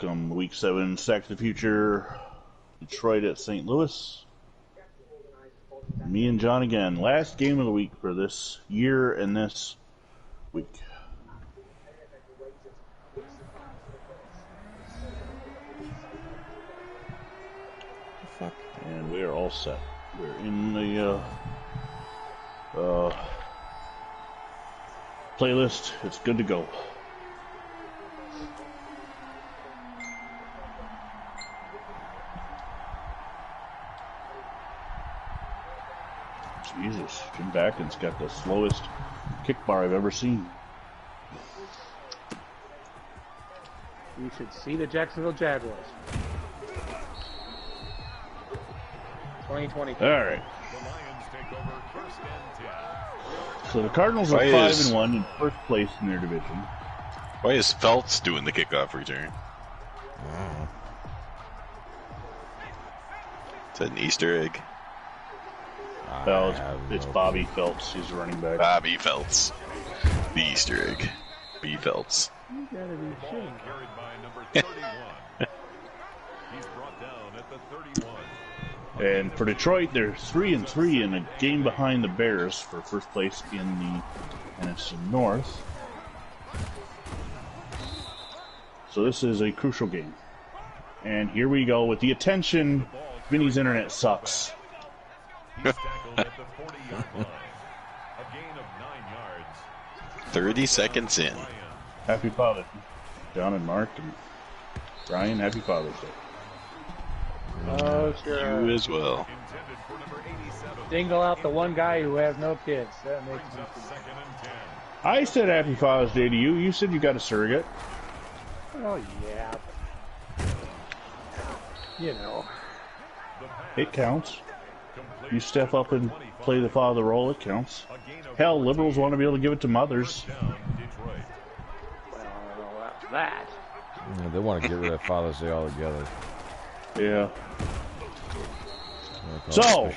welcome Week 7 Sack the Future, Detroit at St. Louis. Me and John again. Last game of the week for this year and this week. Fuck. And we are all set. We're in the playlist. It's good to go. Jesus, Jim Backen's got the slowest kick bar I've ever seen. You should see the Jacksonville Jaguars. 2020. All right. So the Cardinals are 5-1 in first place in their division. Why is Phelps doing the kickoff return? Is that an Easter egg? It's Bobby Phelps. He's running back. Bobby Phelps. The Easter egg. B. Phelps. You gotta be shitting. And for Detroit, they're 3-3 in a game behind the Bears for first place in the NFC North. So this is a crucial game. And here we go with the attention. Vinny's internet sucks. 30 seconds in. Happy Father's Day. John and Mark and Brian, happy Father's Day. Oh, sure. You as well. Dingle out the one guy who has no kids. That makes me feel. I said happy Father's Day to you. You said you got a surrogate. Oh, yeah. You know. It counts. You step up and play the father role, it counts. Hell, liberals want to be able to give it to mothers. Well, I don't know about that. Yeah, they want to get rid of Father's Day altogether. Yeah. So, So,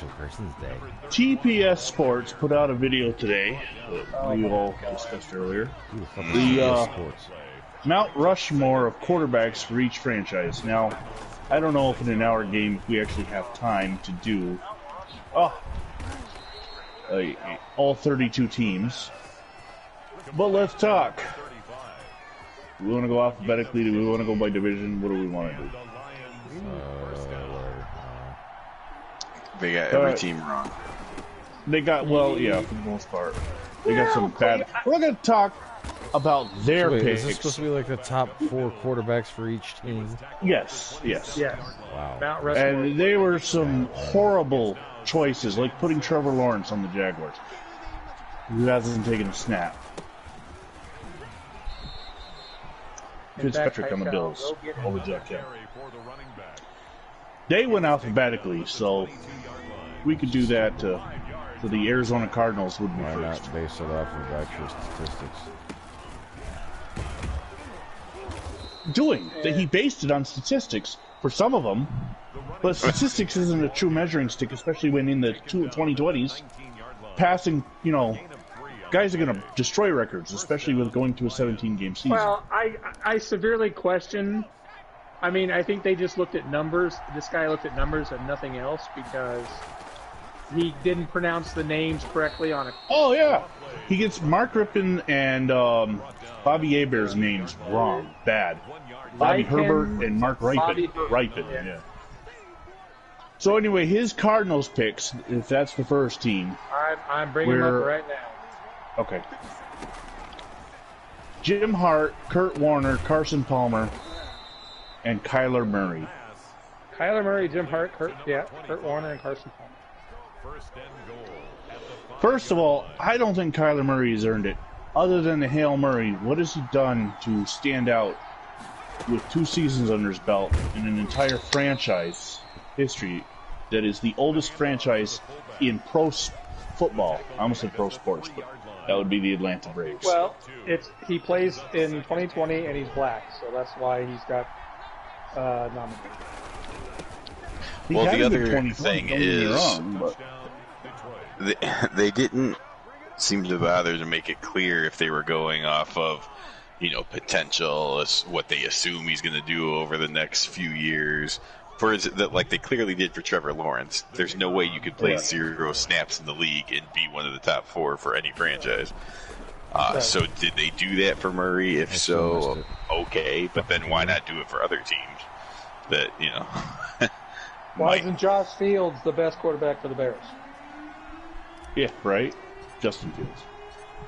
TPS Sports put out a video today that we all discussed earlier. The Mount Rushmore of quarterbacks for each franchise. Now, I don't know if in an hour game if we actually have time to do all 32 teams. But let's talk. Do we want to go alphabetically? Do we want to go by division? What do we want to do? They got every team wrong. They got, well, yeah, for the most part. They got some bad. We're not going to talk about their picks. Is this supposed to be like the top 4 quarterbacks for each team? Yes. Wow. Mount Rushmore. And they were some horrible choices, like putting Trevor Lawrence on the Jaguars, who hasn't taken a snap. Fitzpatrick on the Bills over Jack Hill. They went alphabetically, so we could do that for the Arizona Cardinals would be Why first. not base it off of actual statistics? He based it on statistics for some of them, but statistics isn't a true measuring stick, especially when in the 2020s, passing, guys are going to destroy records, especially with going to a 17-game season. Well, I severely question. I mean, I think they just looked at numbers. This guy looked at numbers and nothing else because he didn't pronounce the names correctly on it. Oh, yeah. He gets Mark Rippon and Bobby Hebert's names wrong. Bad. Bobby Herbert and Mark Ripon. Yeah. So anyway, his Cardinals picks, if that's the first team. I'm bringing them up right now. Okay. Jim Hart, Kurt Warner, Carson Palmer, and Kyler Murray. Kyler Murray, Jim Hart, Kurt Warner, and Carson Palmer. First of all, I don't think Kyler Murray has earned it. Other than the Hail Murray, what has he done to stand out with 2 seasons under his belt in an entire franchise history that is the oldest franchise in pro football? I almost said pro sports, but that would be the Atlanta Braves. Well, he plays in 2020 and he's black, so that's why he's got nominated. Well, the other thing is, they didn't seem to bother to make it clear if they were going off of, potential, what they assume he's going to do over the next few years. Like they clearly did for Trevor Lawrence. There's no way you could play 0 snaps in the league and be one of the top 4 for any franchise. So did they do that for Murray? If so, okay. But then why not do it for other teams? That Why isn't Josh Fields the best quarterback for the Bears? Yeah, right. Justin Fields.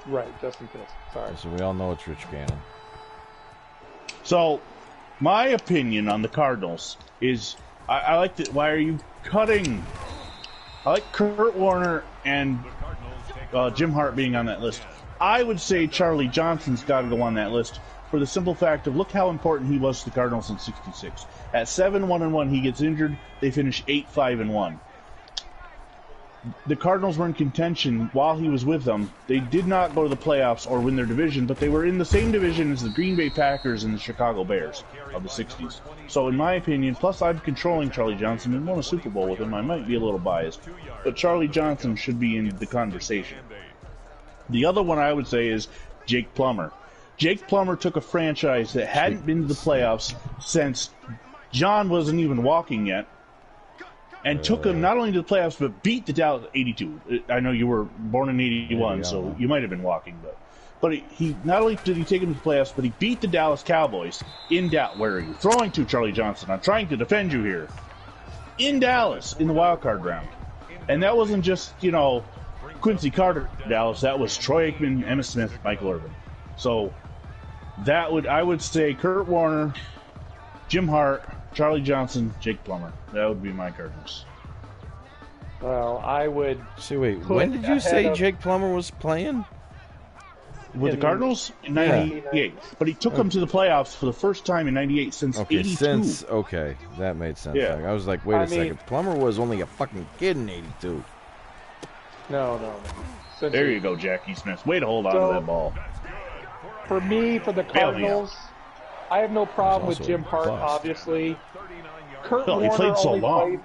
Right, Justin Fields. Sorry. So we all know it's Rich Gannon. So, my opinion on the Cardinals is, I like that. Why are you cutting? I like Kurt Warner and Jim Hart being on that list. I would say Charlie Johnson's got to go on that list for the simple fact of look how important he was to the Cardinals in '66. At 7-1-1, he gets injured. They finish 8-5-1. The Cardinals were in contention while he was with them. They did not go to the playoffs or win their division, but they were in the same division as the Green Bay Packers and the Chicago Bears of the 60s. So in my opinion, plus I'm controlling Charlie Johnson and won a Super Bowl with him, I might be a little biased, but Charlie Johnson should be in the conversation. The other one I would say is Jake Plummer. Jake Plummer took a franchise that hadn't been to the playoffs since John wasn't even walking yet, and took him not only to the playoffs, but beat the Dallas 82. I know you were born in 81, so you might have been walking, but he not only did he take him to the playoffs, but he beat the Dallas Cowboys in Dallas. Where are you throwing to, Charlie Johnson? I'm trying to defend you here. In Dallas, in the wild card round. And that wasn't just, Quincy Carter, Dallas. That was Troy Aikman, Emmitt Smith, Michael Irvin. So I would say Kurt Warner, Jim Hart, Charlie Johnson, Jake Plummer. That would be my Cardinals. Well, I would... See, wait, when did you say Jake Plummer was playing? With the Cardinals? In 98. But he took them to the playoffs for the first time in 98 since 82. Okay, that made sense. Yeah. I was like, wait a second. Plummer was only a fucking kid in 82. No. There you go, Jackie Smith. Way to hold on to that ball. For me, for the Cardinals, I have no problem with Jim Hart, obviously. Kurt Warner he played so long.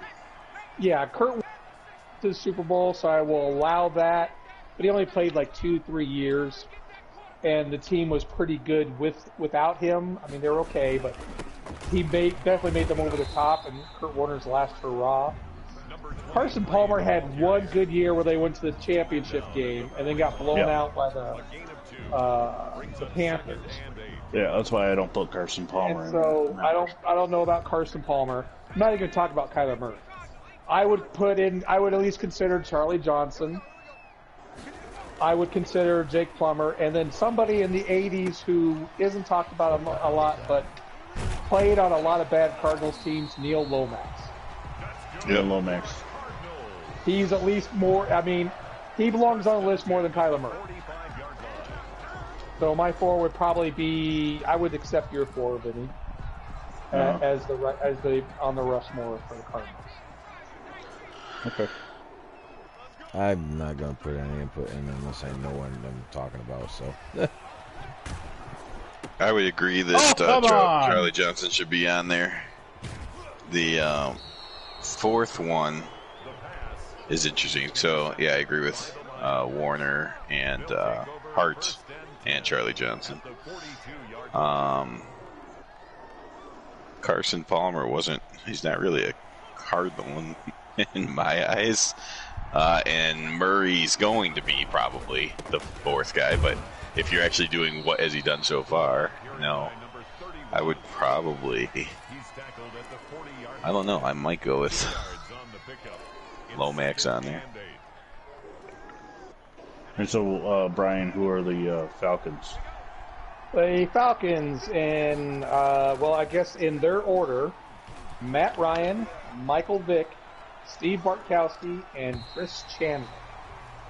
Kurt Warner to the Super Bowl, so I will allow that. But he only played like 2-3 years, and the team was pretty good without him. I mean, they were okay, but he definitely made them over the top, and Kurt Warner's last hurrah. Carson Palmer had one good year where they went to the championship game and then got blown out by the Panthers. Yeah, that's why I don't put Carson Palmer in. So I don't know about Carson Palmer. I'm not even going to talk about Kyler Murray. I would at least consider Charlie Johnson. I would consider Jake Plummer, and then somebody in the 80s who isn't talked about a lot, but played on a lot of bad Cardinals teams, Neil Lomax. Neil Lomax. He's at least more, he belongs on the list more than Kyler Murray. So my 4 would probably be, I would accept your 4, Vinny, as the on the Rushmore for the Cardinals. Okay. I'm not going to put any input in unless I know what I'm talking about, so. I would agree that Charlie Johnson should be on there. The 4th one is interesting. So, yeah, I agree with Warner and Hart and Charlie Johnson. Carson Palmer he's not really a Cardinal in my eyes. And Murray's going to be probably the 4th guy, but if you're actually doing what has he done so far, no. I would probably, I don't know, I might go with Lomax on there. And so, Brian, who are the Falcons? The Falcons, I guess in their order, Matt Ryan, Michael Vick, Steve Bartkowski, and Chris Chandler.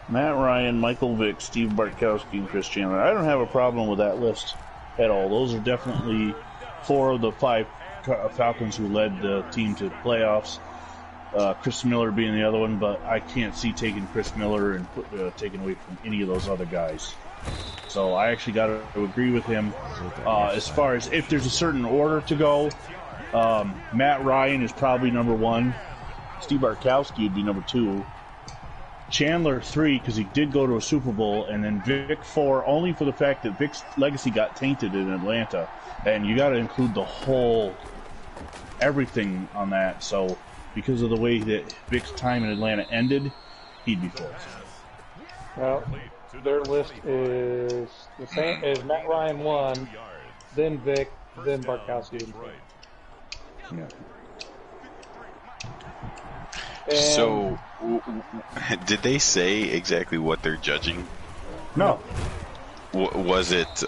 Matt Ryan, Michael Vick, Steve Bartkowski, and Chris Chandler. I don't have a problem with that list at all. Those are definitely 4 of the 5 Falcons who led the team to playoffs. Chris Miller being the other one, but I can't see taking Chris Miller and taking away from any of those other guys. So I actually got to agree with him. As far as if there's a certain order to go, Matt Ryan is probably number 1. Steve Bartkowski would be number 2. Chandler 3 because he did go to a Super Bowl, and then Vic 4 only for the fact that Vic's legacy got tainted in Atlanta, and you got to include the whole everything on that. So because of the way that Vic's time in Atlanta ended, he'd be fourth. Well, their list is the same as Matt Ryan 1, then Vic, then Barkowski. Yeah. So, did they say exactly what they're judging? No. Was it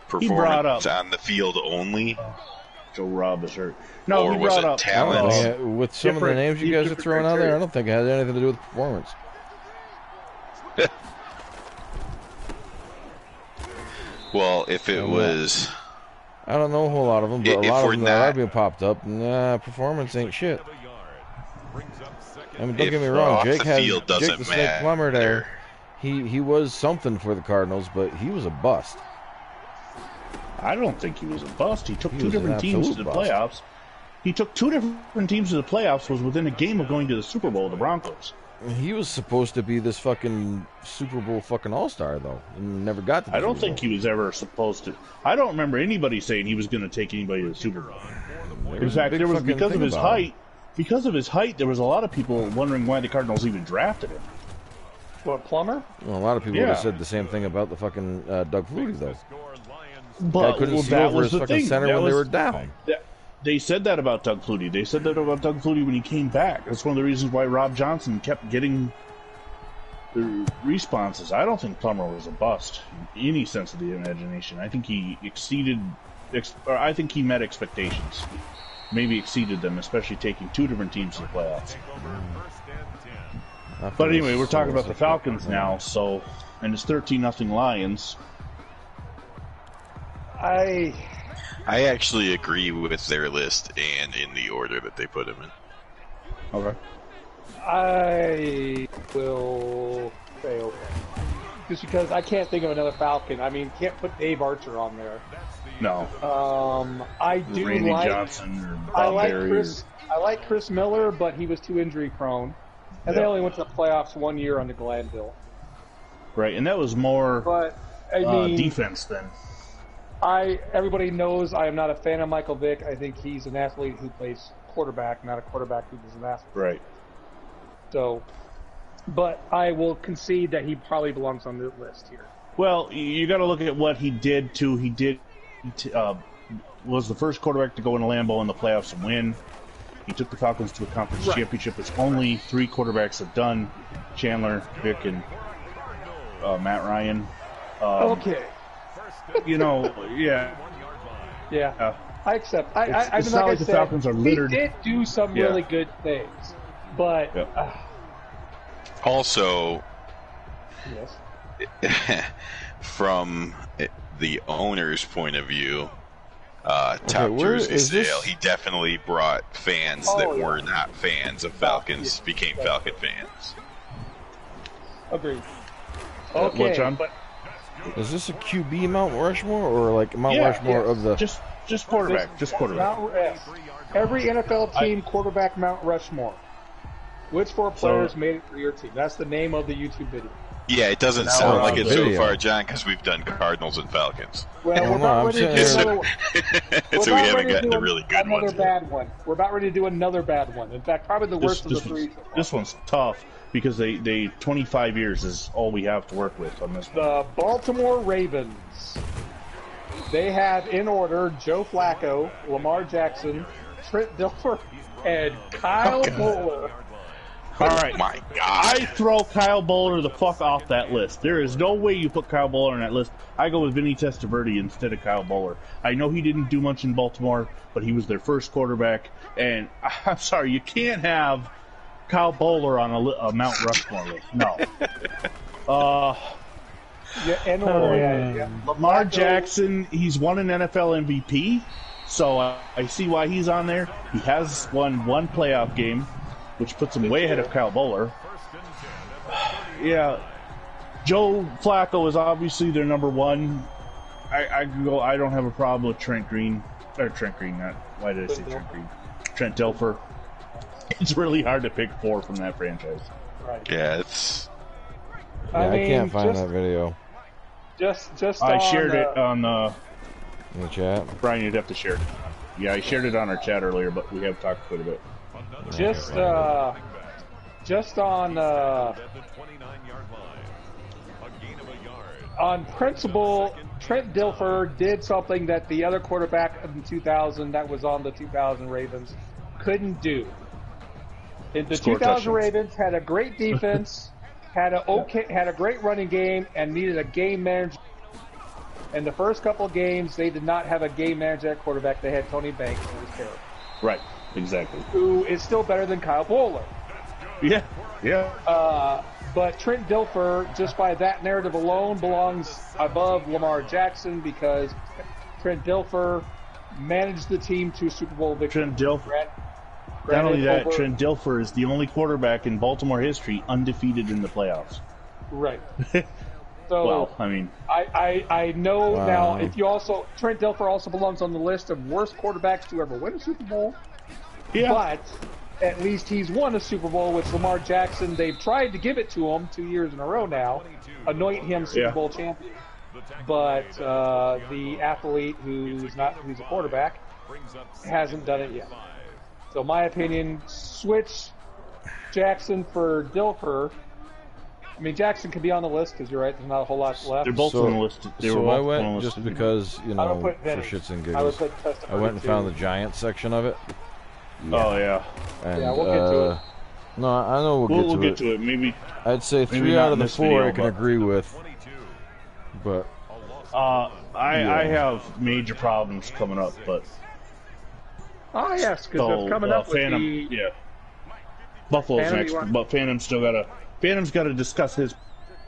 performance on the field only? Joe Robb is hurt. No, or he was brought it up talent? With some of the names you guys are throwing out there, I don't think it has anything to do with performance. Well, if it was... I don't know a whole lot of them, but a lot of them that are being popped up, performance ain't shit. I mean, don't get me wrong, Jake the Snake Plummer there. He was something for the Cardinals, but he was a bust. I don't think he was a bust. He took two different teams to the playoffs. He took two different teams to the playoffs, was within a game of going to the Super Bowl, the Broncos. He was supposed to be this fucking Super Bowl fucking all-star, though. And never got to the I don't Super think Bowl. he was ever supposed to. I don't remember anybody saying he was going to take anybody to the Super Bowl. In fact, there was because of his height. Because of his height, there was a lot of people wondering why the Cardinals even drafted him. What, Plummer? Well, a lot of people would have said the same thing about the fucking Doug Flutie, though. But couldn't see over his fucking center when they were down. They said that about Doug Flutie. They said that about Doug Flutie when he came back. That's one of the reasons why Rob Johnson kept getting the responses. I don't think Plummer was a bust in any sense of the imagination. I think he I think he met expectations. Maybe exceeded them, especially taking two different teams to the playoffs. But anyway, we're talking about the Falcons now, and it's 13-0 Lions. I actually agree with their list and in the order that they put them in. Okay. I will say okay. Just because I can't think of another Falcon. I mean, can't put Dave Archer on there. No. I do Randy like Johnson or Bob I like Berry. I like Chris Miller, but he was too injury prone. And they only went to the playoffs 1 year under Glanville. Right, and that was more defense then. Everybody knows I am not a fan of Michael Vick. I think he's an athlete who plays quarterback, not a quarterback who is an athlete. Right. So, but I will concede that he probably belongs on the list here. Well, you got to look at what he did too. He was the first quarterback to go in Lambeau in the playoffs and win. He took the Falcons to a conference championship, which only three quarterbacks have done: Chandler, Vic, and Matt Ryan. Okay. Yeah. I accept. It's not like the Falcons are littered. He did do some really good things, but also, yes. From the owner's point of view, top jersey sale, he definitely brought fans that were not fans of Falcons became Falcon fans. Agreed. Okay, John? but is this a QB Mount Rushmore or like Mount Rushmore of the just quarterback? Just quarterback. Every NFL team quarterback Mount Rushmore. Which four players made it for your team? That's the name of the YouTube video. Yeah, it doesn't sound like it so far, John, because we've done Cardinals and Falcons. Well, we're about ready to do another one. So we haven't gotten the really good ones. Another bad one. We're about ready to do another bad one. In fact, probably the worst of the three. This one's tough because they 25 years is all we have to work with on this one. The Baltimore Ravens. They have in order Joe Flacco, Lamar Jackson, Trent Dilfer, and Kyle Bowler. All right. My God. I throw Kyle Bowler the fuck off that list. There is no way you put Kyle Bowler on that list. I go with Vinny Testaverde instead of Kyle Bowler. I know he didn't do much in Baltimore, but he was their first quarterback. And I'm sorry, you can't have Kyle Bowler on a Mount Rushmore list. No. Lamar Jackson, he's won an NFL MVP, so I see why he's on there. He has won one playoff game, which puts him way ahead of Kyle Bowler. Yeah, Joe Flacco is obviously their number one. I don't have a why did I say Trent Green? Trent Dilfer. It's really hard to pick four from that franchise. Right. Yeah, it's. Yeah, I can't find that video. Just I shared it on in the chat. Brian, you'd have to share it. Yeah, I shared it on our chat earlier, but we have talked quite a bit. On principle, Trent Dilfer did something that the other quarterback in 2000 that was on the 2000 Ravens couldn't do. The 2000 Ravens had a great defense, had a great running game, and needed a game manager. In the first couple of games, they did not have a game manager at quarterback. They had Tony Banks, who was terrible. Right, exactly. Who is still better than Kyle Bowler. Yeah, yeah. But Trent Dilfer, just by that narrative alone, belongs above Lamar Jackson because Trent Dilfer managed the team to a Super Bowl victory. Trent Dilfer. Not only that, Trent Dilfer is the only quarterback in Baltimore history undefeated in the playoffs. Right. So, well, I mean, I know now. If you also Trent Dilfer also belongs on the list of worst quarterbacks to ever win a Super Bowl. Yeah. But at least he's won a Super Bowl with Lamar Jackson. They've tried to give it to him 2 years in a row now, anoint him Super Bowl champion. But the athlete who's a quarterback hasn't done it yet. So my opinion, switch Jackson for Dilfer. I mean, Jackson could be on the list because you're right. There's not a whole lot left. They're both on the list. I went just because, for shits and giggles. I went and found the Giants section of it. Yeah. Oh yeah. And, we'll get to it. No, I know we'll get to it. Maybe I'd say 3 out of the 4 I can agree with. But I have major problems coming up, but yes, because they're coming up with Phantom, the Buffalo's Phantom next, but Phantom's got to discuss his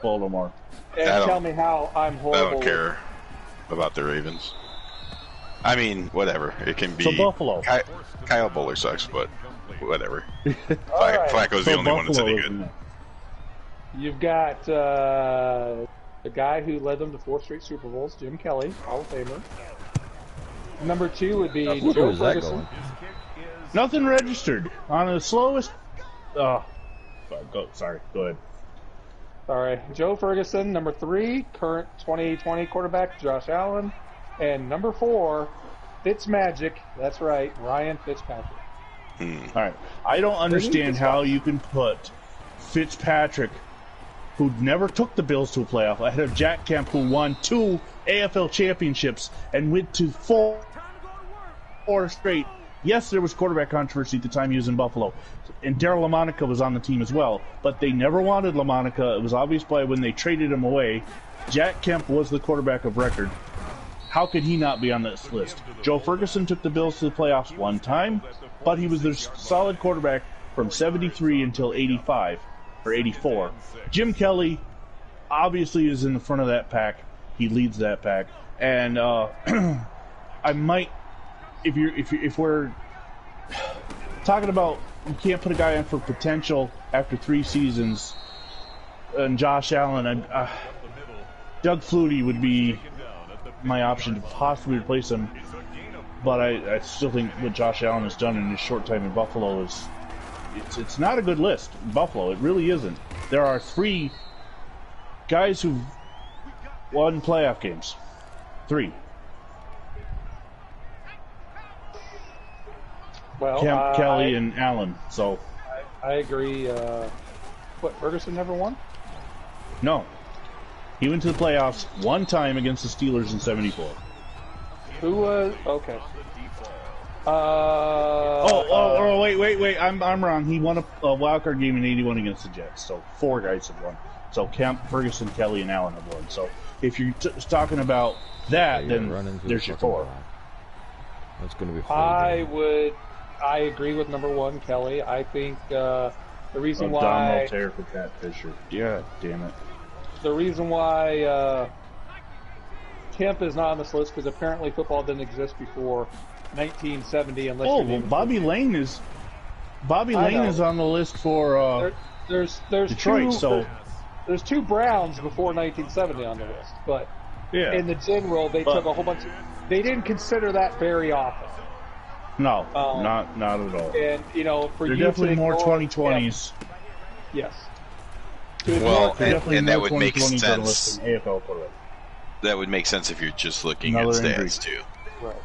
Baltimore. And tell me how I'm horrible. I don't care about the Ravens. I mean, whatever. It can be. So Buffalo. Kyle Bowler sucks, but whatever. Right. Flacco's the only one that's any good. You've got the guy who led them to 4 straight Super Bowls, Jim Kelly, Hall of Famer. Number 2 would be Joe Ferguson. Nothing registered on the slowest. Go ahead. Sorry, Joe Ferguson. Number 3, current 2020 quarterback Josh Allen, and number 4, Fitzmagic. That's right, Ryan Fitzpatrick. All right, I don't understand how you can put Fitzpatrick, who never took the Bills to a playoff, ahead of Jack Kemp, who won 2 AFL championships and went to 4 straight. Yes, there was quarterback controversy at the time he was in Buffalo, and Darryl LaMonica was on the team as well, but they never wanted LaMonica. It was obvious by when they traded him away. Jack Kemp was the quarterback of record. How could he not be on this list? Joe Ferguson took the Bills to the playoffs 1 time, but he was their solid quarterback from 73 until 85 or 84. Jim Kelly obviously is in the front of that pack. He leads that pack, and I might, if we're talking about you can't put a guy in for potential after 3 seasons, and Josh Allen, Doug Flutie would be my option to possibly replace him, but I still think what Josh Allen has done in his short time in Buffalo is it's not a good list. Buffalo, it really isn't. There are 3 guys who've won playoff games. 3. Well, Kemp, Kelly, and Allen. So I agree. Ferguson never won? No. He went to the playoffs 1 time against the Steelers in '74. Who was okay? Wait! I'm wrong. He won a wild card game in '81 against the Jets. So 4 guys have won. So Kemp, Ferguson, Kelly, and Allen have won. So if you're talking about that, then there's your 4. That's going to be. I agree with number 1, Kelly. I think the reason why. Donald Terry for Pat Fisher. Yeah, damn it. The reason why Kemp is not on this list because apparently football didn't exist before 1970. Unless Bobby Lane is on the list for there's Detroit. There's 2 Browns before 1970 on the list, but in the general they took a whole bunch. They didn't consider that very often. No, not at all. And for they're you definitely to more 2020s. Yes. Well, and that would make sense. AFL quarterback. That would make sense if you're just looking at stats too. Right.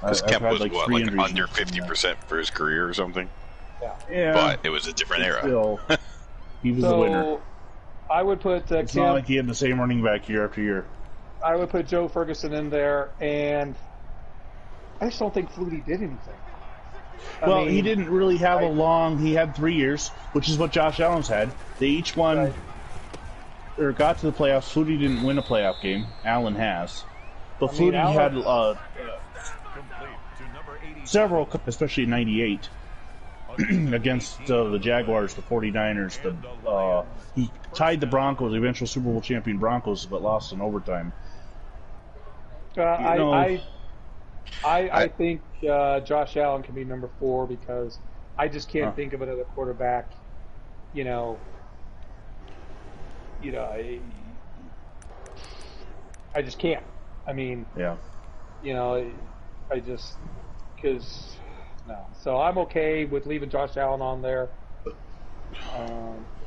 Because Kemp was like under 50% for his career or something. Yeah. But it was a different era. Still, he was the winner. I would put it's not like he had the same running back year after year. I would put Joe Ferguson in there, and I just don't think Flutie did anything. Well, he didn't really have he had 3 years, which is what Josh Allen's had. They each won, or got to the playoffs. Flutie didn't win a playoff game. Allen has. But Flutie had several, especially in 98, against the Jaguars, the 49ers. He tied the Broncos, the eventual Super Bowl champion Broncos, but lost in overtime. I think Josh Allen can be number 4 because I just can't think of another quarterback. I just can't. I mean, yeah. No. So I'm okay with leaving Josh Allen on there.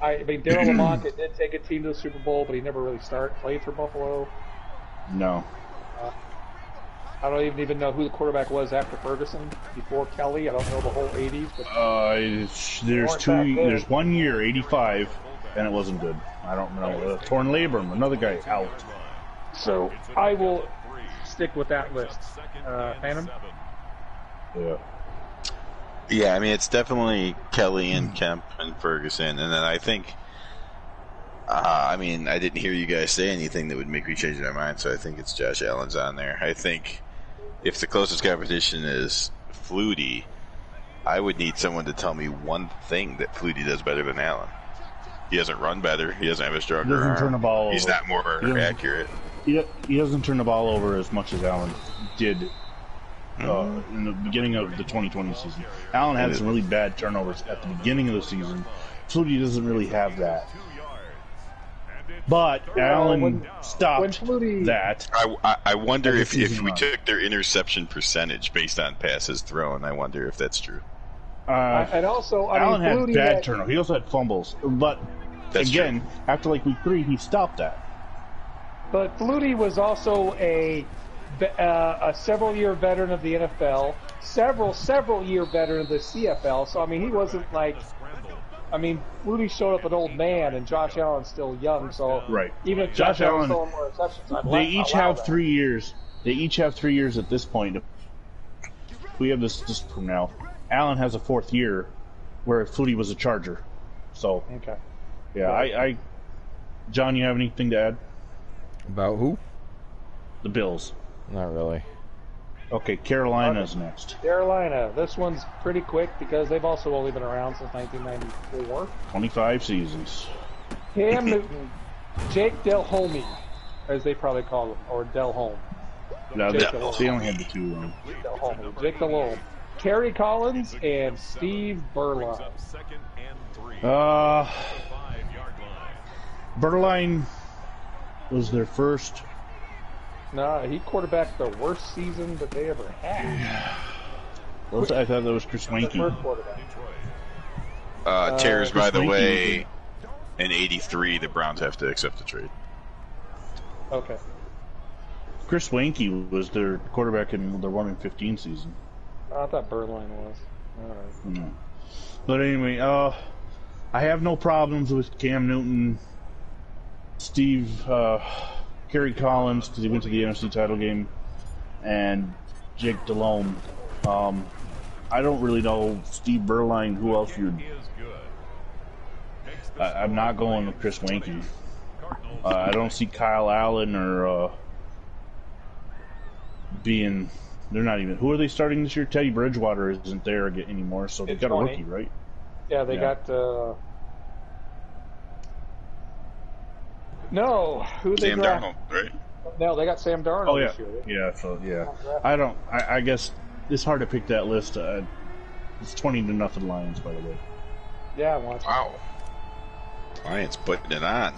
I mean, Darryl Lamont did take a team to the Super Bowl, but he never really played for Buffalo. No. I don't even know who the quarterback was after Ferguson, before Kelly. I don't know the whole 80s. But there's 1 year, 85, and it wasn't good. I don't know. Torn labrum, another guy's out. So I will stick with that list. Phantom? Yeah. Yeah, I mean, it's definitely Kelly and Kemp and Ferguson. And then I think, I didn't hear you guys say anything that would make me change my mind, so I think it's Josh Allen's on there. I think if the closest competition is Flutie, I would need someone to tell me one thing that Flutie does better than Allen. He doesn't run better. He doesn't have a stronger arm. Turn the ball over. He's not more accurate. He doesn't turn the ball over as much as Allen did in the beginning of the 2020 season. Allen had some really bad turnovers at the beginning of the season. Flutie doesn't really have that. But Allen stopped that. I wonder if we took their interception percentage based on passes thrown. I wonder if that's true. And also, Allen had bad turnovers. He also had fumbles. But again, after like week 3, he stopped that. But Flutie was also a several-year veteran of the NFL, several-year veteran of the CFL. So, I mean, he wasn't like... I mean, Flutie showed up an old man, and Josh Allen's still young. So even if Josh Allen's throwing more receptions, they each have 3 years. They each have 3 years at this point. We have this just from now. Allen has a 4th year, where Flutie was a Charger. So, yeah, John, you have anything to add? About who? The Bills. Not really. Okay, Carolina's next. Carolina. This one's pretty quick because they've also only been around since 1994. 25 seasons. Cam Newton, Jake Delhomme, as they probably call him, or Delhomme. No, they only had the 2. Delhomme. Jake Delhomme. Kerry Collins and Steve Berline. Berline was their first. No, he quarterbacked the worst season that they ever had. Well, I thought that was Chris Wanke. Tears, by the way, in '83, the Browns have to accept the trade. Okay. Chris Wanke was their quarterback in the 1-15 season. I thought Berline was. All right. No. But anyway, I have no problems with Cam Newton, Kerry Collins, because he went to the NFC title game, and Jake Delhomme. I don't really know Steve Berline. Who else you'd... I'm not going with Chris Wanke. I don't see Kyle Allen or being... They're not even... Who are they starting this year? Teddy Bridgewater isn't there anymore, so they got a rookie, right? Yeah, they got... No, who they Sam Darnold, right? No, they got Sam Darnold this year. Yeah, so yeah. I guess it's hard to pick that list. It's 20-0 Lions, by the way. Yeah, wow. Lions putting it on.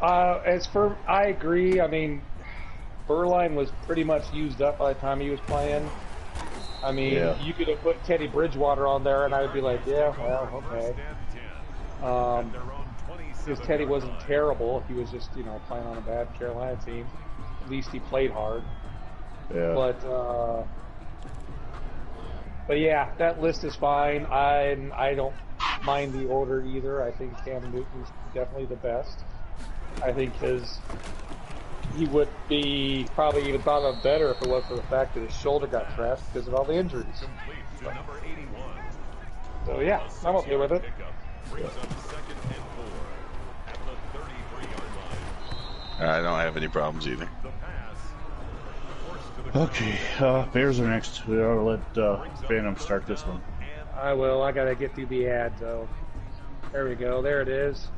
I agree. I mean, Berline was pretty much used up by the time he was playing. I mean, you could have put Teddy Bridgewater on there, and I would be like, yeah, well, okay. Because Teddy wasn't terrible. He was just, you know, playing on a bad Carolina team. At least he played hard. Yeah. But yeah, that list is fine. I don't mind the order either. I think Cam Newton's definitely the best. I think he would be probably even thought of better if it wasn't for the fact that his shoulder got trashed because of all the injuries. So yeah, I'm okay with it. I don't have any problems either. Okay, Bears are next. We ought to let Phantom start this one. I will. I gotta get through the ad, though. There we go. There it is.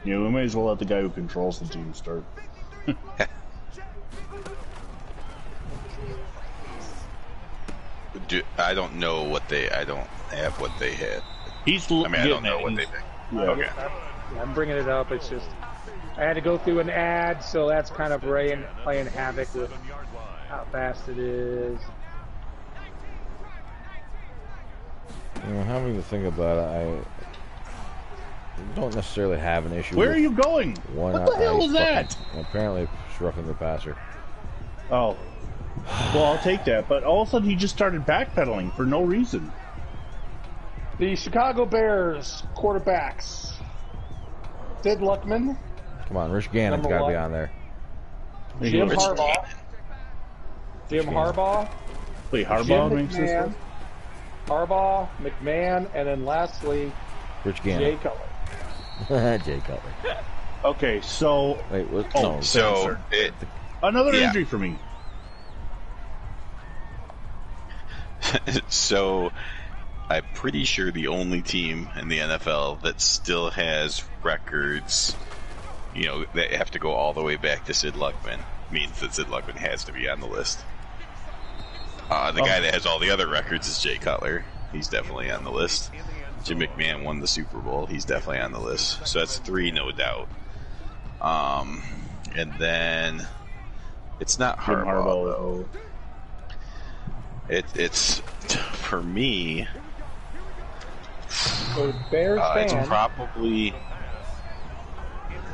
Yeah, we may as well let the guy who controls the team start. I don't know what they. I don't have what they had. I don't know what they think. Yeah. Okay. Yeah, I'm bringing it up. It's just I had to go through an ad, so that's kind of playing havoc with how fast it is. You know, having to think about it, I don't necessarily have an issue. Where are you going? What the hell is that? Apparently, it's roughing the passer. Oh. Well, I'll take that. But all of a sudden, he just started backpedaling for no reason. The Chicago Bears quarterbacks. Sid Luckman. Come on, Rich Gannon's got to be on there. Jim Harbaugh. Jim Harbaugh. Wait, Harbaugh makes this one? Harbaugh, McMahon, and then lastly, Rich Gannon. Jay Cutler. Jay Cutler. Okay, so... Wait, what? Oh, no. So... Another injury for me. So... I'm pretty sure the only team in the NFL that still has records, you know, that have to go all the way back to Sid Luckman means that Sid Luckman has to be on the list. The guy that has all the other records is Jay Cutler. He's definitely on the list. Jim McMahon won the Super Bowl. He's definitely on the list. So that's 3, no doubt. And then it's not Harbaugh, though. It's for me. So Bears it's probably.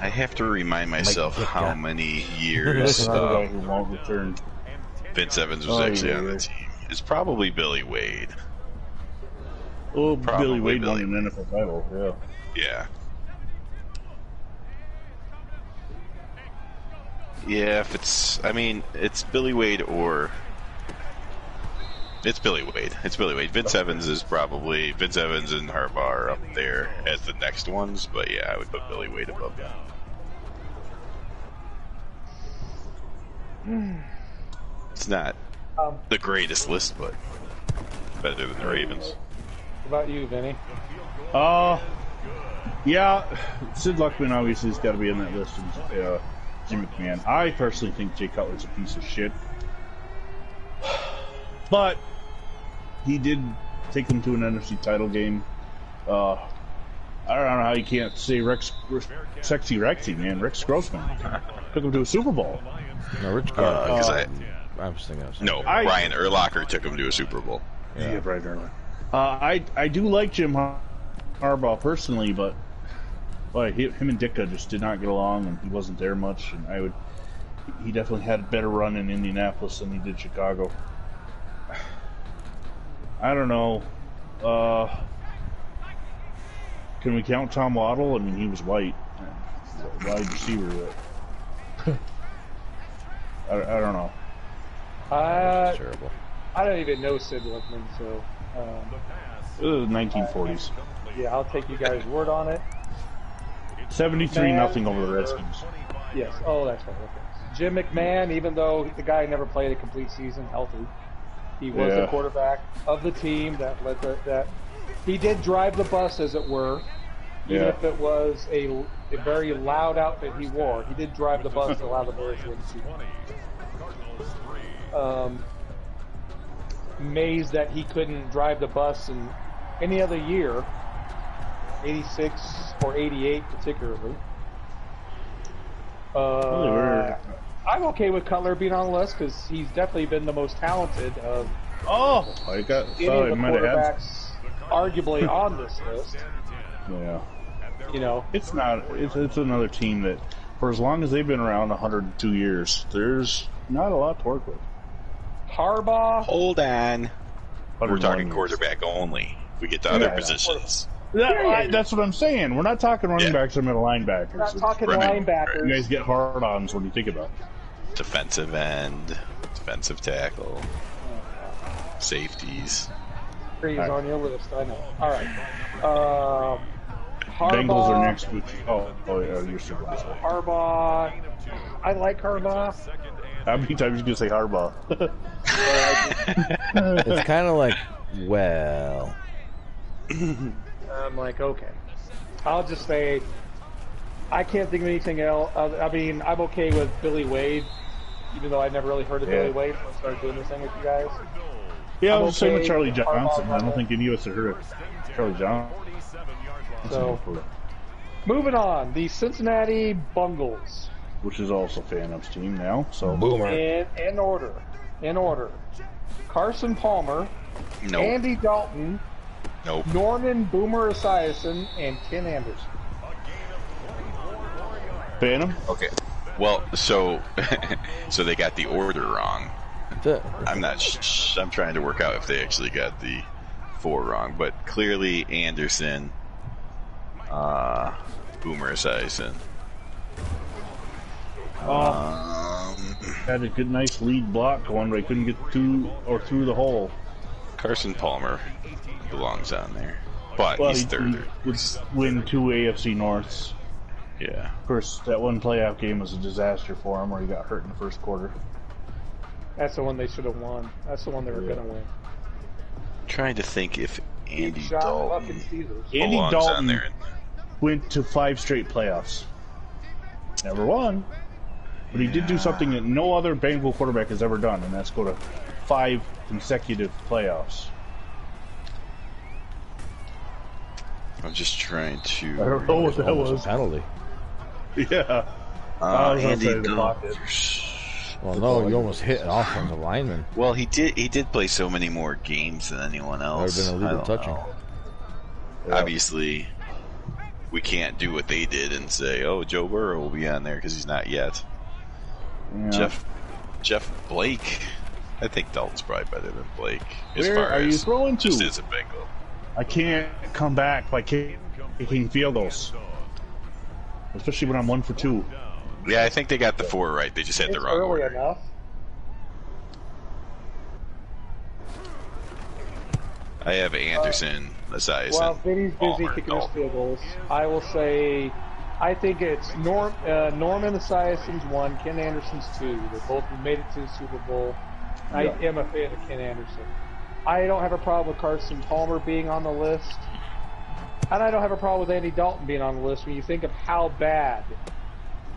I have to remind myself how many years who won't return. Vince Evans was actually on the team. It's probably Billy Wade. Oh, Billy Wade won an NFL title. Yeah. Yeah. Yeah, if it's, I mean, it's Billy Wade or it's Billy Wade. It's Billy Wade. Vince Evans is probably Vince Evans and Harbaugh are up there as the next ones, but yeah, I would put Billy Wade above them. It's not the greatest list, but better than the Ravens. What about you, Vinny? Yeah, Sid Luckman obviously has got to be in that list. And, Jim McMahon. I personally think Jay Cutler's a piece of shit, but he did take them to an NFC title game. I don't know how you can't say Sexy Rexy, man. Rex Grossman took him to a Super Bowl. No, Rich I was thinking of no, Brian Urlacher took him to a Super Bowl. Yeah, Brian Urlacher. I do like Jim Harbaugh personally, but boy, him and Ditka just did not get along, and he wasn't there much. And he definitely had a better run in Indianapolis than he did Chicago. I don't know. Can we count Tom Waddle? I mean, he was white. Wide receiver. I don't know. That's terrible. I don't even know Sid Luckman, so... it was 1940s. Yeah, I'll take you guys' word on it. 73-0 over the Redskins. Yes. Oh, that's right. Okay. Jim McMahon, even though the guy never played a complete season healthy, he was the quarterback of the team that led that. He did drive the bus, as it were, even if it was a very loud outfit he wore. He did drive the bus to allow the Bears to win the Super Bowl. Amazed that he couldn't drive the bus in any other year, 86 or 88 particularly. I'm okay with Cutler being on the list because he's definitely been the most talented of any of the quarterbacks arguably on this list. Yeah. You know, it's another team that, for as long as they've been around 102 years, there's not a lot to work with. Harbaugh. Hold on. We're talking quarterback only. If we get to other positions. That's what I'm saying. We're not talking running backs or middle linebackers. We're not talking linebackers. You guys get hard-ons when you think about it. Defensive end, defensive tackle, safeties. He's on your list, I know. All right. Harbaugh. Bengals are next week. You're super busy. Harbaugh. I like Harbaugh. How many times are you going to say Harbaugh? It's kind of like, well. I'm like, okay. I'll just say, I can't think of anything else. I mean, I'm okay with Billy Wade, even though I never really heard of Billy Wade when I started doing this thing with you guys. Yeah, I was the same with Charlie Johnson. I don't think any of us have heard of Charlie Johnson. So, moving on, the Cincinnati Bungles. Which is also Phantom's team now. So Boomer. In order. Carson Palmer. Nope. Andy Dalton. Nope. Norman Boomer Esiason and Ken Anderson. Phantom? Okay. Well, so they got the order wrong. I'm not. I'm trying to work out if they actually got the 4 wrong, but clearly Anderson, Boomer Esiason. Had a good, nice lead block going, but he couldn't get to or through the hole. Carson Palmer belongs on there, but he's third. He would win 2 AFC Norths. Yeah. Of course, that one playoff game was a disaster for him, where he got hurt in the first quarter. That's the one they should have won. That's the one they were going to win. Trying to think if Andy Dalton on there. Went to 5 straight playoffs. Never won, but he did do something that no other Bengal quarterback has ever done, and that's go to 5 consecutive playoffs. I'm just trying to. I don't know what that was. A penalty. Yeah. Andy Dalton. Well, no, you almost hit an offensive lineman. Well, he did play so many more games than anyone else. That would have been illegal touching. Yeah. Obviously, we can't do what they did and say, "Oh, Joe Burrow will be on there," because he's not yet. Yeah. Jeff Blake. I think Dalton's probably better than Blake. Where are you throwing to? Just as a Bengal. I can't come back by kicking field goals, especially when I'm 1 for 2. Yeah, I think they got the 4 right. They just had the wrong order. Enough. I have Anderson, Esiason. While Vinny's busy Palmer, kicking his field goals, I will say, I think it's Norman Esiason's 1, Ken Anderson's 2. They both made it to the Super Bowl. Yeah. I am a fan of Ken Anderson. I don't have a problem with Carson Palmer being on the list. And I don't have a problem with Andy Dalton being on the list when you think of how bad.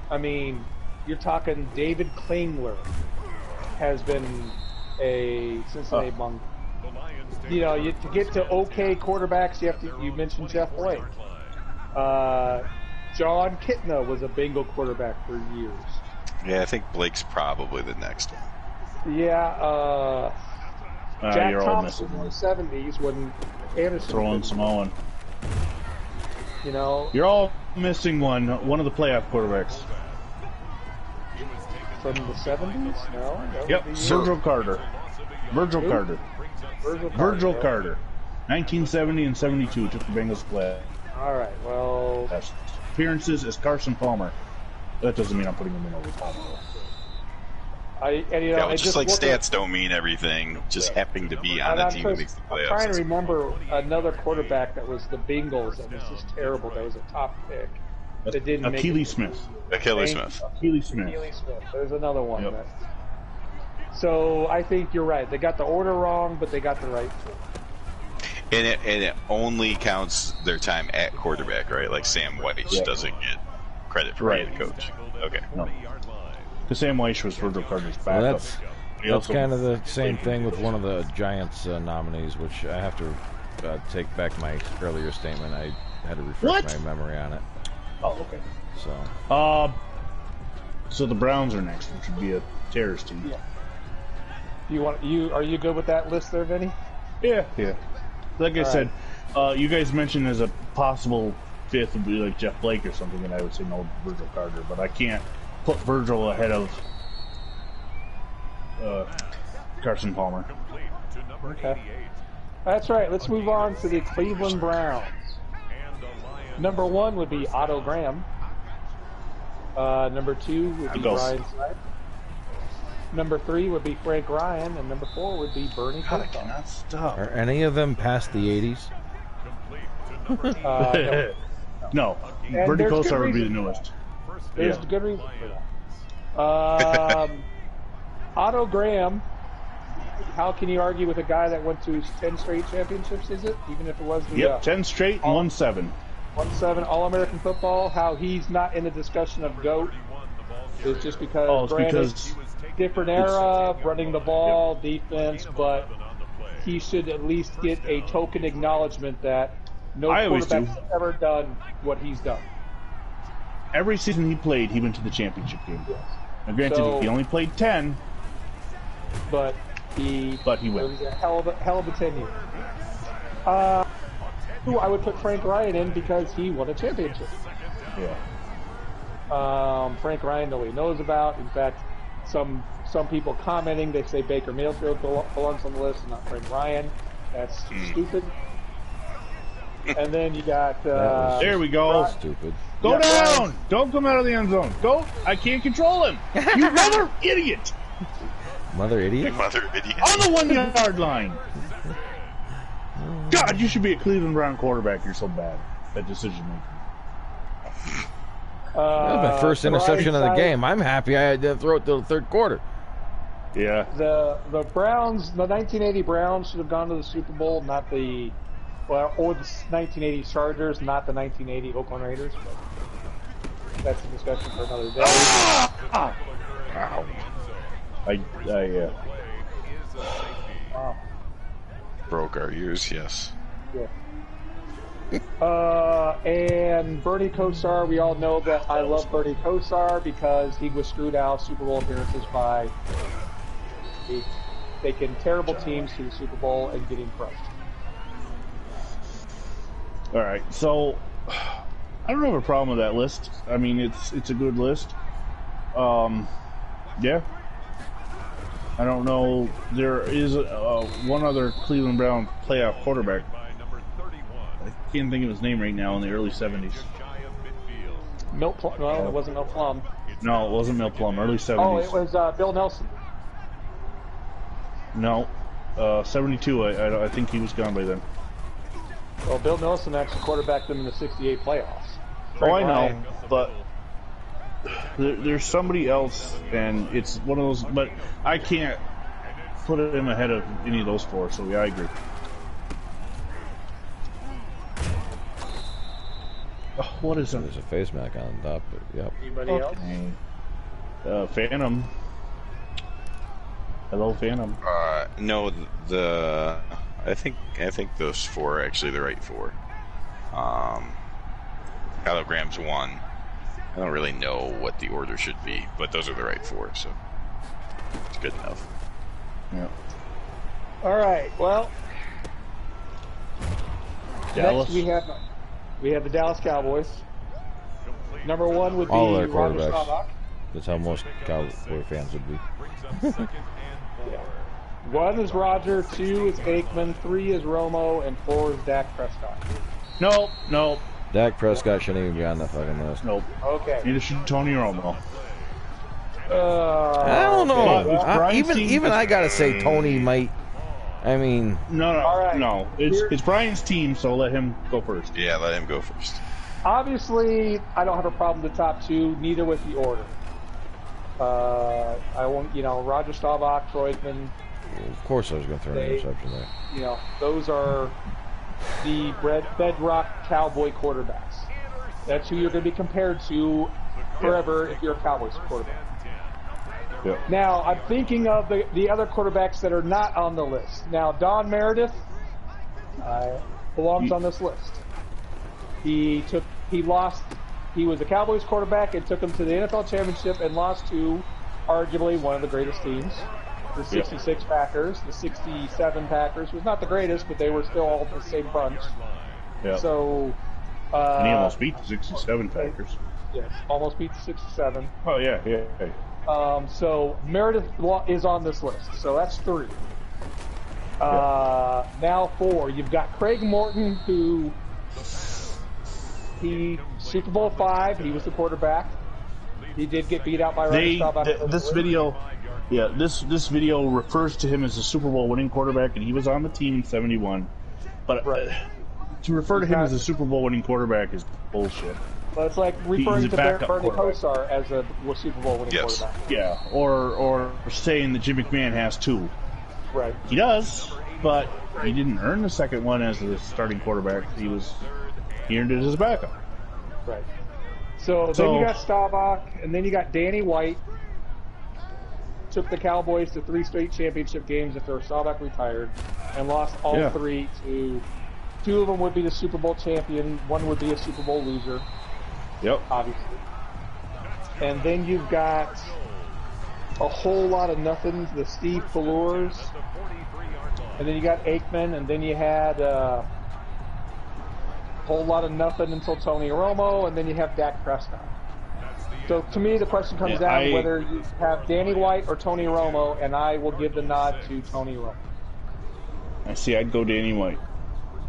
I mean, you're talking David Klingler has been a Cincinnati Bengal. You know, to get to okay quarterbacks, you mentioned Jeff Blake. John Kitna was a Bengal quarterback for years. Yeah, I think Blake's probably the next one. Yeah, Jack Thompson in the 70s when Anderson throwing Samoan. You know, you're all missing one of the playoff quarterbacks from the 70s. No, yep, Virgil Carter. Virgil Carter. 1970 and 72 took the Bengals play. All right, well, best appearances as Carson Palmer. That doesn't mean I'm putting him in over Palmer. Just like stats don't mean everything. Just happening to be on the team that makes the playoffs. I'm trying to remember another quarterback that was the Bengals that was just terrible. That was a top pick. That didn't Achilles Smith. Achilles Smith. There's another one. Yep. So I think you're right. They got the order wrong, but they got the right one. And it only counts their time at quarterback, right? Like Sam White doesn't get credit for being a coach. Okay. No. Because Sam White was Virgil Carter's backup. Well, that's kind of the same thing with one of the Giants nominees, which I have to take back my earlier statement. I had to refresh my memory on it. Oh, okay. So. So the Browns are next, which would be a terrorist team. Yeah. Are you good with that list there, Vinny? Yeah. Like I said, you guys mentioned as a possible fifth would be like Jeff Blake or something, and I would say no, Virgil Carter, but I can't put Virgil ahead of Carson Palmer. Okay. That's right. Let's move on to the Cleveland Browns. Number 1 would be Otto Graham. Number 2 would be Brian Side. Number 3 would be Frank Ryan, and number 4 would be Bernie God, I cannot stop. Are any of them past the 80s? No. Bernie Kosar would be the newest. There's good reason for that. Otto Graham, how can you argue with a guy that went to 10 straight championships, is it? Even if it was the... 10 straight and 1-7. 1-7 All-American football. How he's not in the discussion of GOAT is just because, different era, running the ball, defense, but he should at least get a token acknowledgement that no quarterback's ever done what he's done. Every season he played, he went to the championship game. Now, granted, he only played 10, but he went. It was a hell of a 10 years. I would put Frank Ryan in because he won a championship. Yeah. Frank Ryan, nobody knows about. In fact, some people commenting, they say Baker Mayfield belongs on the list and not Frank Ryan. That's stupid. And then you got... there we go. Stupid. Go down! Don't come out of the end zone. Go! I can't control him. You mother idiot! Mother idiot? Mother idiot. On the 1 yard line. God, you should be a Cleveland Brown quarterback. You're so bad at decision making. That was my first interception of the game. I'm happy I didn't throw it till the third quarter. Yeah. The Browns, the 1980 Browns should have gone to the Super Bowl, not the... Well, or the 1980 Chargers, not the 1980 Oakland Raiders. But that's a discussion for another day. Ow. Wow. Broke our ears, yes. Yeah. And Bernie Kosar, we all know that I love Bernie Kosar because he was screwed out of Super Bowl appearances by taking terrible teams to the Super Bowl and getting crushed. All right, so I don't have a problem with that list. I mean, it's a good list. Yeah. I don't know. There is one other Cleveland Brown playoff quarterback. I can't think of his name right now. In the early 70s. Milt Plum. No, it wasn't Milt Plum. No, it wasn't Milt Plum. Early 70s. Oh, it was Bill Nelson. No, 72. I think he was gone by then. Well, Bill Nelson actually quarterbacked them in the '68 playoffs. Oh, I know, but there's somebody else, and it's one of those. But I can't put him ahead of any of those four. So yeah, I agree. Oh, what is that? There's a face mask on top, but yep. Anybody else? Phantom. Hello, Phantom. No, I think those four are actually the right four. Hologram's one. I don't really know what the order should be, but those are the right four, so it's good enough. Yeah. All right. Well, Dallas. Next we have the Dallas Cowboys. Number 1 would be all their Roger quarterbacks. Staubach. That's how most Cowboy fans would be. Yeah. 1 is Roger, 2 is Aikman, 3 is Romo, and 4 is Dak Prescott. Nope. Dak Prescott shouldn't even be on the fucking list. Nope. Okay. Neither should Tony Romo. I don't know. Okay. Even I gotta say Tony might. I mean. No. All right. No. It's Brian's team, so let him go first. Yeah, let him go first. Obviously, I don't have a problem with the top 2, neither with the order. I won't, Roger Staubach, Troy Aikman. Of course I was going to throw an interception there. Those are the bedrock Cowboy quarterbacks. That's who you're going to be compared to forever if you're a Cowboys quarterback. Yeah. Now, I'm thinking of the other quarterbacks that are not on the list. Now, Don Meredith belongs on this list. He lost he was a Cowboys quarterback and took them to the NFL championship and lost to arguably one of the greatest teams, the 66 Packers. The 67 Packers was not the greatest, but they were still all the same bunch. Yeah. So, and he almost beat the 67 Packers. Yes, almost beat the 67. Oh, yeah. So Meredith is on this list. So that's 3. Now 4. You've got Craig Morton, who Super Bowl 5. He was the quarterback. He did get beat out by Randy Staubach. This video refers to him as a Super Bowl winning quarterback, and he was on the team in '71. But to refer to him as a Super Bowl winning quarterback is bullshit. Well, it's like referring to Bernie Kosar as a Super Bowl winning quarterback. Yeah, or saying that Jim McMahon has 2. Right. He does, but he didn't earn the second one as the starting quarterback. He earned it as a backup. Right. So then you got Staubach, and then you got Danny White. Took the Cowboys to 3 straight championship games after Staubach retired, and lost all 3 to. 2 of them would be the Super Bowl champion. 1 would be a Super Bowl loser. Yep. Obviously. And then you've got a whole lot of nothings, the Steve Pallures. And then you got Aikman, and then you had a whole lot of nothing until Tony Romo, and then you have Dak Prescott. So to me, the question comes down to whether you have Danny White or Tony Romo, and I will give the nod to Tony Romo. I see. I'd go Danny White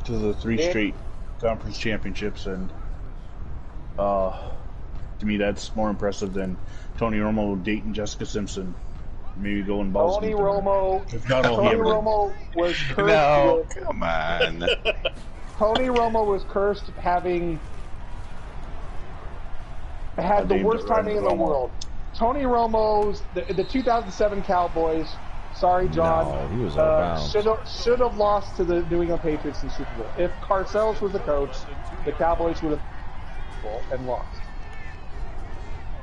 to the 3 straight conference championships, and to me, that's more impressive than Tony Romo dating Jessica Simpson. Maybe going balls. Tony Romo was cursed. No, come on. Tony Romo was cursed having had the worst timing in the world. Tony Romo's the 2007 Cowboys. Sorry, John. No, he was out of bounds. Should have lost to the New England Patriots in the Super Bowl. If Parcells was the coach, the Cowboys would have and lost.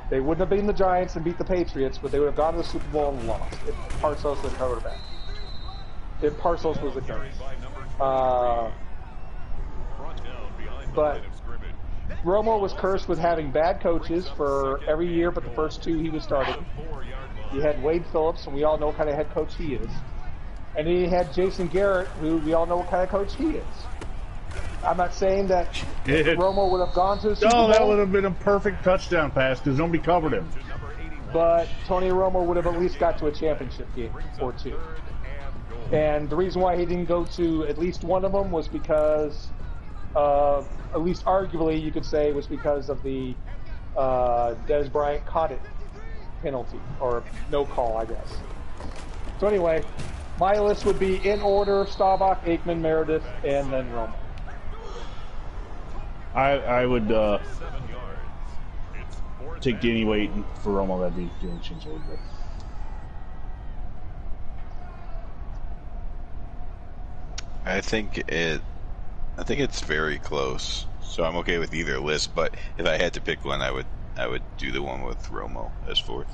They wouldn't have beaten the Giants and beat the Patriots, but they would have gone to the Super Bowl and lost if Parcells was the quarterback. If Parcells was the coach. But Romo was cursed with having bad coaches for every year but the first 2 he was starting. You had Wade Phillips, and we all know what kind of head coach he is. And then you had Jason Garrett, who we all know what kind of coach he is. I'm not saying that Romo would have gone to the Super Bowl. No, that would have been a perfect touchdown pass because nobody covered him. But Tony Romo would have at least got to a championship game or 2. And the reason why he didn't go to at least one of them was because, at least arguably you could say, was because of the Des Bryant caught it penalty, or no call, I guess. So anyway, my list would be in order: Staubach, Aikman, Meredith, and then Romo. I would take Danny White for Romo. That'd be game changer. I think it's very close. So I'm okay with either list, but if I had to pick one, I would do the one with Romo as 4th.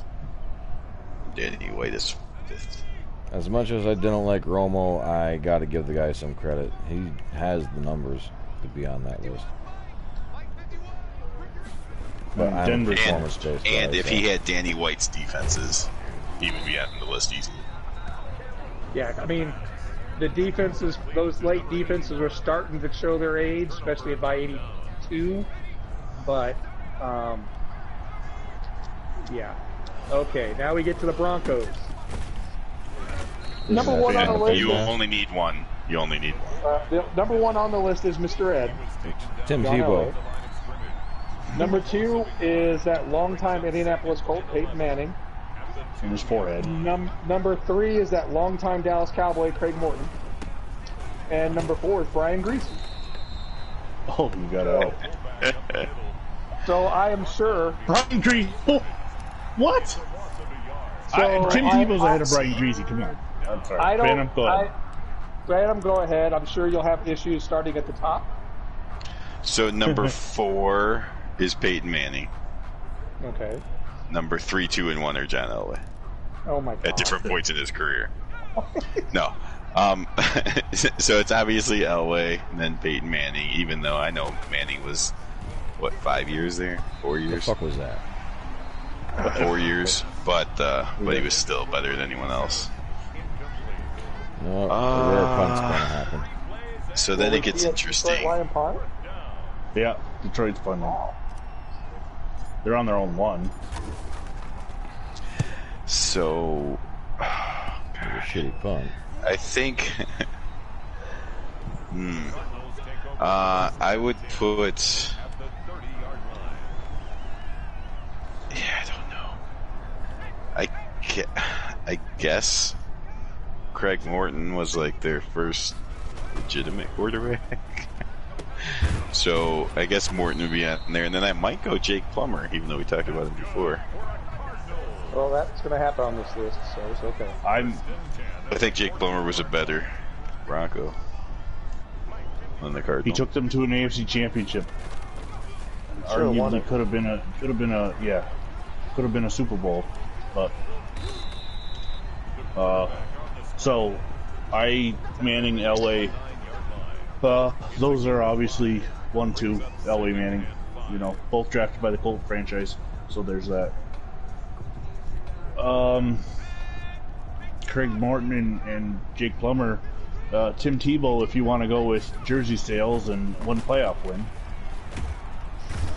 Danny White as 5th. As much as I didn't like Romo, I got to give the guy some credit. He has the numbers to be on that list. But and if he had Danny White's defenses, he would be on the list easily. Yeah, I mean, the defenses, those late defenses were starting to show their age, especially by 82. But, yeah. Okay, now we get to the Broncos. Number 1 on the list. You only need one. The number 1 on the list is Mr. Ed. Tim Tebow. Number 2 is that longtime Indianapolis Colt, Peyton Manning. In his forehead. Number 3 is that longtime Dallas Cowboy, Craig Morton. And number 4 is Brian Greasy. Oh, you got out. So I am sure. Brian Greasy. Oh, what? So Tim Tebow's ahead of Brian Greasy. Come on. I'm sorry. Brandon, go ahead. I'm sure you'll have issues starting at the top. So number 4 is Peyton Manning. Okay. Number 3, 2, and 1 are John Elway. Oh my God. At different points in his career. No. So it's obviously Elway and then Peyton Manning, even though I know Manning was what, 5 years there? 4 years? What the fuck was that? 4 years, but he was still better than anyone else. No, a rare punt's gonna happen. So then it gets interesting. Lion punt? Yeah, Detroit's punting. They're on their own one. So, a shitty punt. I think. I would put. Yeah, I don't know. I guess Craig Morton was like their first legitimate quarterback. So I guess Morton would be on there, and then I might go Jake Plummer, even though we talked about him before. Well, that's going to happen on this list, so it's okay. I think Jake Plummer was a better Bronco than the Cardinals. He took them to an AFC championship. Arguably could have been a Super Bowl, but so Manning, LA. Those are obviously 1-2 LA Manning. You know, both drafted by the Colt franchise, so there's that. Craig Morton and Jake Plummer, Tim Tebow, if you want to go with jersey sales and one playoff win.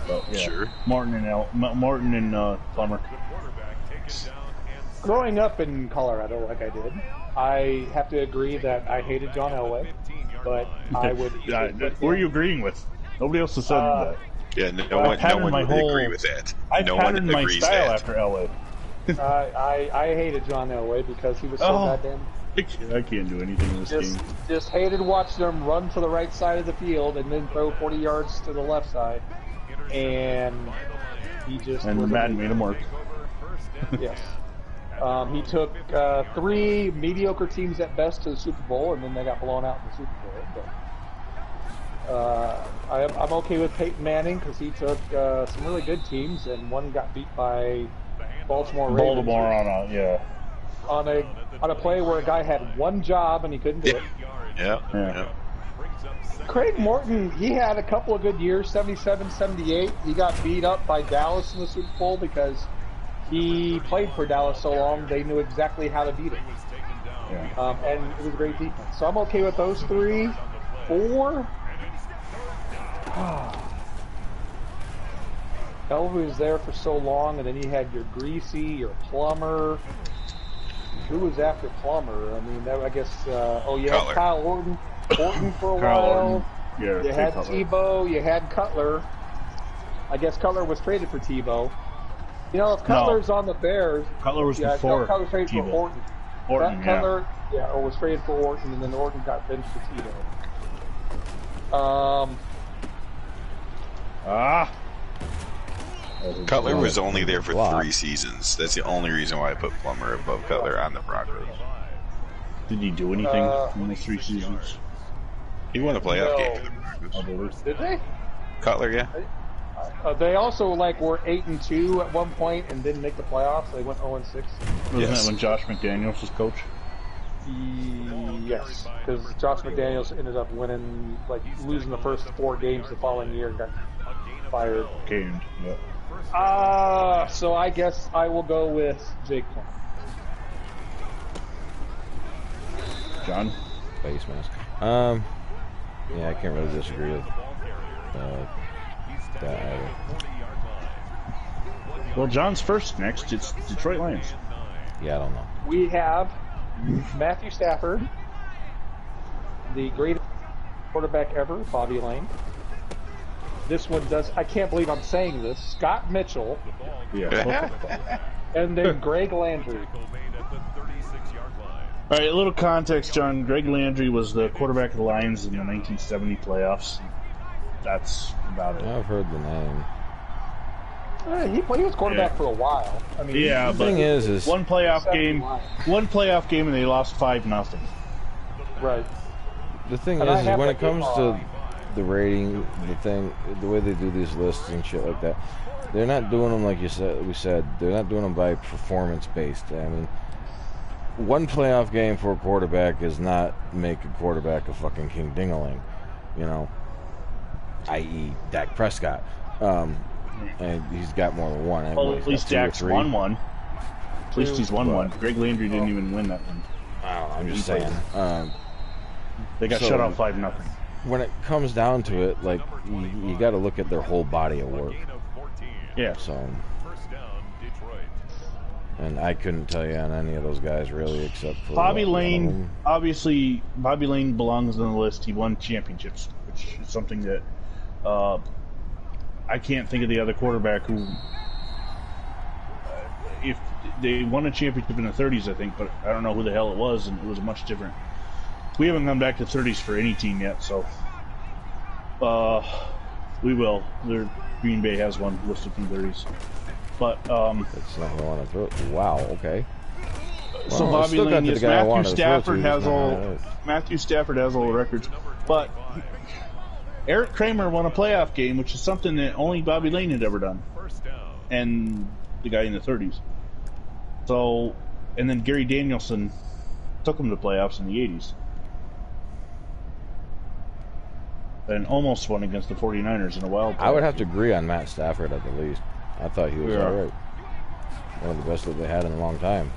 But, yeah, sure. Morton and Plummer. Growing up in Colorado, like I did, I have to agree that I hated John Elway, but I would. Who are you agreeing with? Nobody else has said that. Yeah, no one would agree with that. I patterned my style after Elway. I hated John Elway because he was so goddamn. I can't do anything in this game. Just hated watching him run to the right side of the field and then throw 40 yards to the left side, and he just. And Madden made him work. Yes. He took 3 mediocre teams at best to the Super Bowl, and then they got blown out in the Super Bowl. But I'm okay with Peyton Manning because he took some really good teams, and one got beat by Baltimore Ravens. On a play where a guy had one job and he couldn't do it. Yeah. Craig Morton, he had a couple of good years, 77, 78. He got beat up by Dallas in the Super Bowl because he played for Dallas so long, they knew exactly how to beat him. Yeah. And it was a great defense. So I'm okay with those 3. 4. Elway was there for so long, and then you had your Greasy, your Plummer. Who was after Plummer? I mean, I guess, you had Kyle Orton for a while. Yeah, you had Tebow, you had Cutler. I guess Cutler was traded for Tebow. You know, if Cutler's on the Bears... Cutler was before Cutler was traded Tebow. for Orton. Cutler, or was traded for Orton, and then Orton got benched for Tebow. Cutler was only there for 3 seasons. That's the only reason why I put Plummer above Cutler on the Broncos. Did he do anything in those 3 seasons? He won a playoff game for the Broncos. Did they? Cutler, yeah. They also were 8-2 at one point and didn't make the playoffs. They went 0-6. Wasn't that when Josh McDaniels was coach? Yes, because Josh McDaniels ended up losing the first 4 games the following year and got fired. Caned, yeah. So I guess I will go with Jake Plummer. John? Face mask. Yeah, I can't really disagree with that either. Well, John's first next. It's Detroit Lions. Yeah, I don't know. We have Matthew Stafford, the greatest quarterback ever, Bobby Lane. This one does. I can't believe I'm saying this. Scott Mitchell. Yeah. And then Greg Landry. All right, a little context, John. Greg Landry was the quarterback of the Lions in the 1970 playoffs. That's about it. I've heard the name. He was quarterback for a while. I mean, the thing is one playoff game, and they lost 5-0. Right. The thing is when it comes to the rating, the way they do these lists and shit like that, they're not doing them like we said. They're not doing them by performance based. I mean, one playoff game for a quarterback does not make a quarterback a fucking king dingaling, i.e. Dak Prescott. And he's got more than one. Well, at least Dak's won one. At least he's won one. Greg Landry didn't even win that one. I'm just saying. They got shut out 5-0. When it comes down to it, like, you got to look at their whole body of work. Yeah. So, and I couldn't tell you on any of those guys really, except for Bobby Lane. Obviously, Bobby Lane belongs on the list. He won championships, which is something that I can't think of the other quarterback who, if they won a championship in the 30s, I think, but I don't know who the hell it was, and it was much different. We haven't come back to 30s for any team yet, so we will. Green Bay has one listed from 30s, but it's not going to throw it. Wow. Okay. So well, Bobby Lane, yes, Matthew Stafford has all the records, but Eric Kramer won a playoff game, which is something that only Bobby Lane had ever done, and the guy in the 30s. So, and then Gary Danielson took him to playoffs in the 80s. And almost won against the 49ers in a wild playoff. I would have to agree on Matt Stafford at the least. I thought he was all right. One of the best that they had in a long time.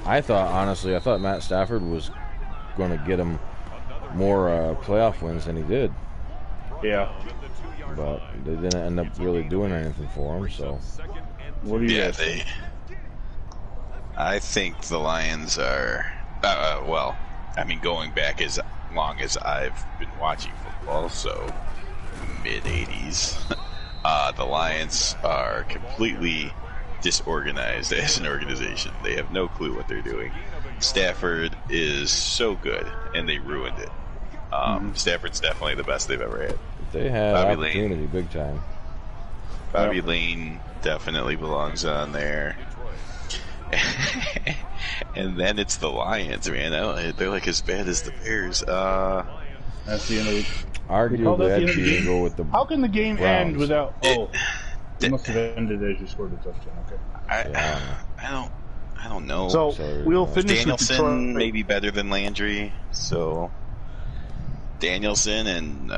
I thought Matt Stafford was going to get him more playoff wins than he did. Yeah. But they didn't end up really doing anything for him, so. What do you guys think? I think the Lions are, well, I mean, going back as long as I've been watching football, so mid-80s, the Lions are completely disorganized as an organization. They have no clue what they're doing. Stafford is so good, and they ruined it. Stafford's definitely the best they've ever had. They had opportunity big time. Bobby Lane definitely belongs on there. And then it's the Lions, man. They're like as bad as the Bears. That's the end of it. Arguably, I'd even go with the How can the game Browns. end without... it must have ended as you scored a touchdown. Okay. I don't know. So we'll finish Danielson with maybe better than Landry. So Danielson and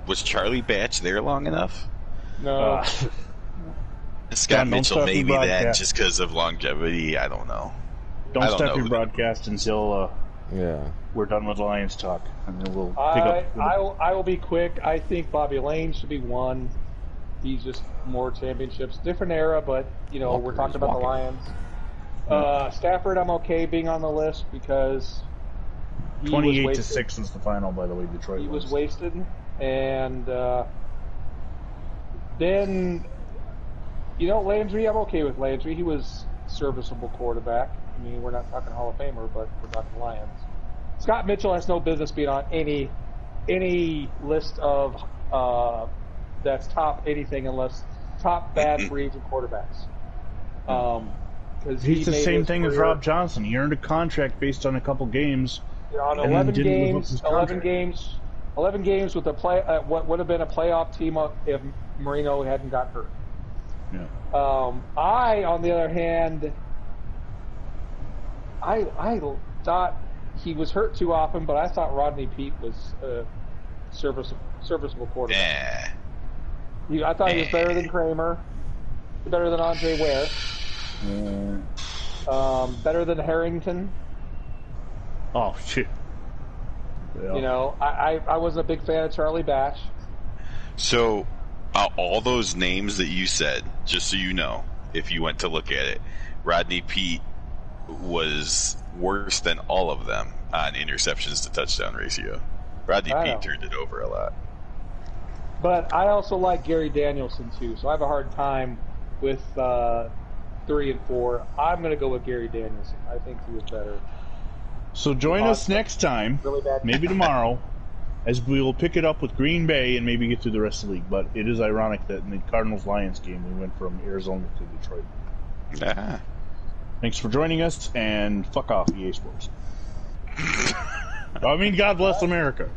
was Charlie Batch there long enough? No. Scott Mitchell maybe then, just because of longevity. I don't know. Don't stop your broadcast until we're done with Lions talk, and then we'll pick up. I will be quick. I think Bobby Lane should be one. He's just more championships, different era, but we're talking about the Lions. Stafford, I'm okay being on the list because 28-6 was the final, by the way. Detroit. He was wasted, and then Landry. I'm okay with Landry. He was serviceable quarterback. I mean, we're not talking Hall of Famer, but we're talking Lions. Scott Mitchell has no business being on any list of that's top anything unless top bad free agent quarterbacks. Because he's the same thing as Rob Johnson. He earned a contract based on a couple games. On 11 games with what would have been a playoff team if Marino hadn't got hurt. Yeah. I, on the other hand, I thought he was hurt too often, but I thought Rodney Peete was a serviceable quarterback. I thought he was better than Kramer, better than Andre Ware, better than Harrington. Oh, shit. Yeah. I wasn't a big fan of Charlie Batch. So, all those names that you said, just so you know, if you went to look at it, Rodney Peete was worse than all of them on interceptions to touchdown ratio. Rodney Peete turned it over a lot. But I also like Gary Danielson, too, so I have a hard time with 3 and 4. I'm going to go with Gary Danielson. I think he was better. So join us next time, maybe tomorrow, as we will pick it up with Green Bay and maybe get through the rest of the league. But it is ironic that in the Cardinals-Lions game, we went from Arizona to Detroit. Thanks for joining us, and fuck off, EA Sports. I mean, God bless America.